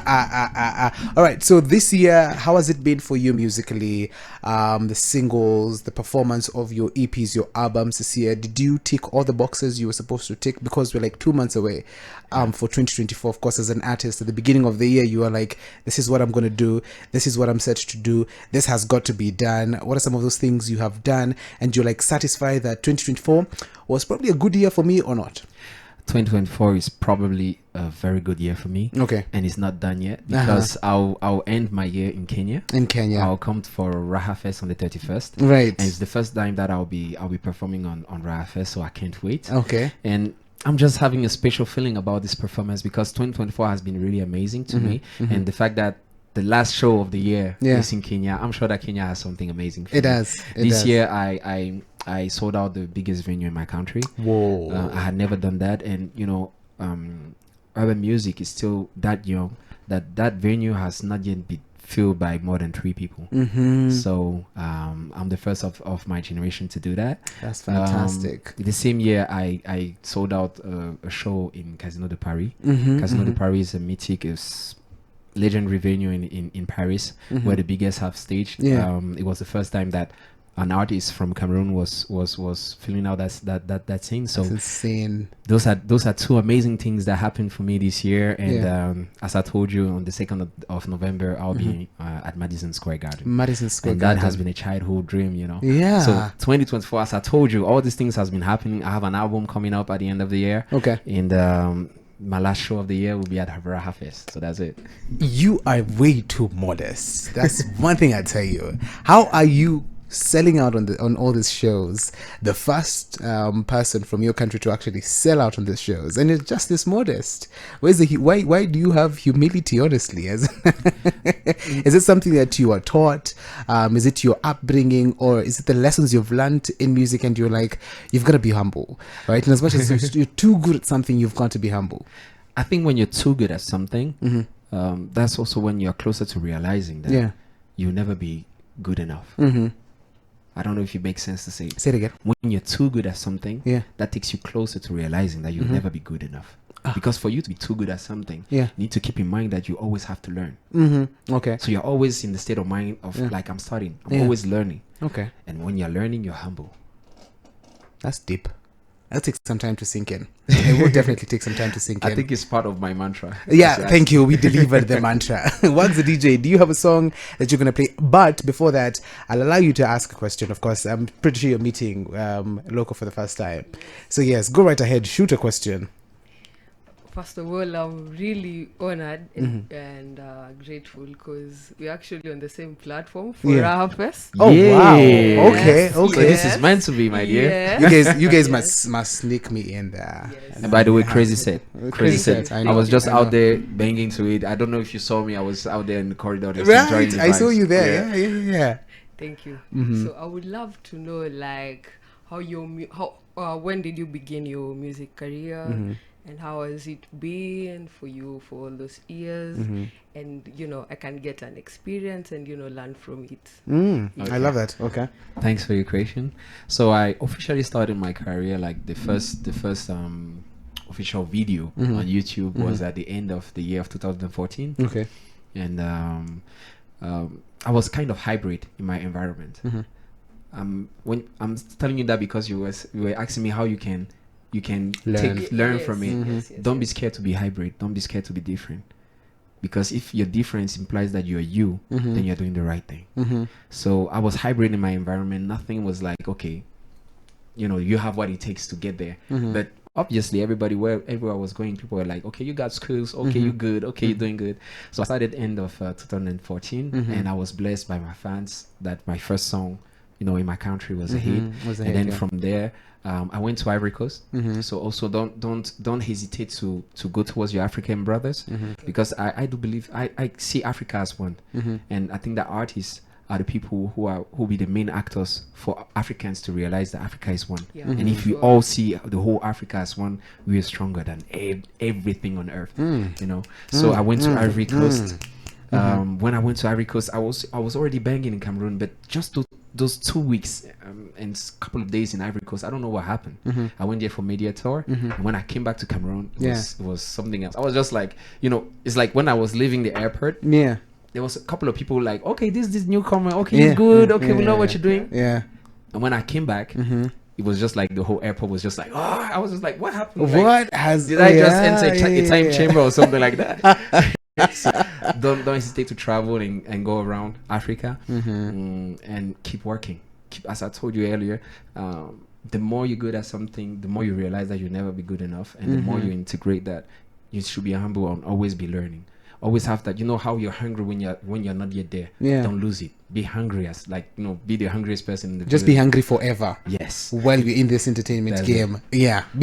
All right. So this year, how has it been for you musically? The singles, the performance of your EPs, your albums this year. Did you tick all the boxes you were supposed to tick? Because we're like 2 months away for 2024. Of course, as an artist, at the beginning of the year, you are like, this is what I'm going to do. This is what I'm set to do. This has got to be done. What are some of those things you have done? And you're like satisfied that 2024 was probably a good year for me or not? 2024 is probably a very good year for me. Okay. And it's not done yet because I'll end my year in Kenya. In Kenya. I'll come for Raha Fest on the 31st. Right. And it's the first time that I'll be performing on Raha Fest, so I can't wait. Okay. And I'm just having a special feeling about this performance because 2024 has been really amazing to me. And the fact that the last show of the year is in Kenya, I'm sure that Kenya has something amazing for me. This year I sold out the biggest venue in my country. Whoa. I had never done that, and urban music is still that young that venue has not yet been filled by more than 3 people. So I'm the first of my generation to do that. That's fantastic. The same year I sold out a show in Casino de Paris. Casino de Paris is a mythic, is legendary venue in Paris, where the biggest have staged. It was the first time that an artist from Cameroon was filling out that scene. So that's insane. Those are 2 amazing things that happened for me this year. And as I told you, on the 2nd of November, I'll be at Madison Square Garden. And that has been a childhood dream, Yeah. So 2024, as I told you, all these things has been happening. I have an album coming up at the end of the year. Okay. And my last show of the year will be at Raha Fest. So that's it. You are way too modest. That's one thing I tell you. How are you selling out on all these shows, the first person from your country to actually sell out on these shows, and you're just this modest? Where's why do you have humility, honestly? Is it something that you are taught? Is it your upbringing, or is it the lessons you've learned in music and you're like, you've got to be humble, right? And as much as you're too good at something, you've got to be humble. I think when you're too good at something, that's also when you're closer to realizing that you'll never be good enough. I don't know if it makes sense to say. Say it again. When you're too good at something, that takes you closer to realizing that you'll never be good enough. Because for you to be too good at something, you need to keep in mind that you always have to learn. Okay. So you're always in the state of mind of like, I'm starting. I'm always learning. Okay. And when you're learning, you're humble. That's deep. That'll take some time to sink in. It will definitely take some time to sink in. I think it's part of my mantra. Yeah, thank you. We delivered the mantra. Wags the DJ, do you have a song that you're going to play? But before that, I'll allow you to ask a question. Of course, I'm pretty sure you're meeting Locko for the first time. So yes, go right ahead. Shoot a question. First of all, I'm really honored and grateful because we're actually on the same platform for Raha Fest. Oh, wow. Yes. Okay. So this is meant to be, my dear. Yes. You guys must sneak me in there. Yes. And by the way, crazy set. I I was just out there banging to it. I don't know if you saw me. I was out there in the corridor. Just enjoying the I saw vibes. you there. Yeah. Thank you. So I would love to know, like, how when did you begin your music career? And how has it been for you for all those years? And, I can get an experience and, learn from it. Okay. I love that. Okay. Thanks for your question. So I officially started my career, like the first official video on YouTube was at the end of the year of 2014. Okay. And I was kind of hybrid in my environment. When I'm telling you that because you were asking me how you can learn from it. Yes, Don't be scared to be hybrid. Don't be scared to be different. Because if your difference implies that you're you, then you're doing the right thing. So I was hybrid in my environment. Nothing was like, okay, you have what it takes to get there. But obviously, everywhere I was going, people were like, okay, you got skills. Okay, you're good. Okay, you're doing good. So I started end of 2014, and I was blessed by my fans that my first song, in my country was a hit. And then from there, I went to Ivory Coast. So also don't hesitate to go towards your African brothers, because I do believe I see Africa as one, and I think that artists are the people who be the main actors for Africans to realize that Africa is one. And if we all see the whole Africa as one, we are stronger than everything on earth. So I went to Ivory Coast. When I went to Ivory Coast, I was already banging in Cameroon, but just those 2 weeks and a couple of days in Ivory Coast, I don't know what happened. I went there for media tour, and when I came back to Cameroon, it was something else. I was just like, you know, it's like when I was leaving the airport, there was a couple of people like, okay, this newcomer, okay, he's good, okay, we know what you're doing. And when I came back, it was just like the whole airport was just like, oh, I was just like, what happened? Like, did I just enter a time chamber or something like that? So don't hesitate to travel and go around Africa, and keep working. As I told you earlier, the more you're good at something, the more you realize that you'll never be good enough, and the more you integrate that, you should be humble and always be learning. Always have that. You know how you're hungry when you're not yet there. Don't lose it. Be hungry as, like, you know, be the hungriest person in the just village. Be hungry forever. Yes. While you're in this entertainment game. Yeah.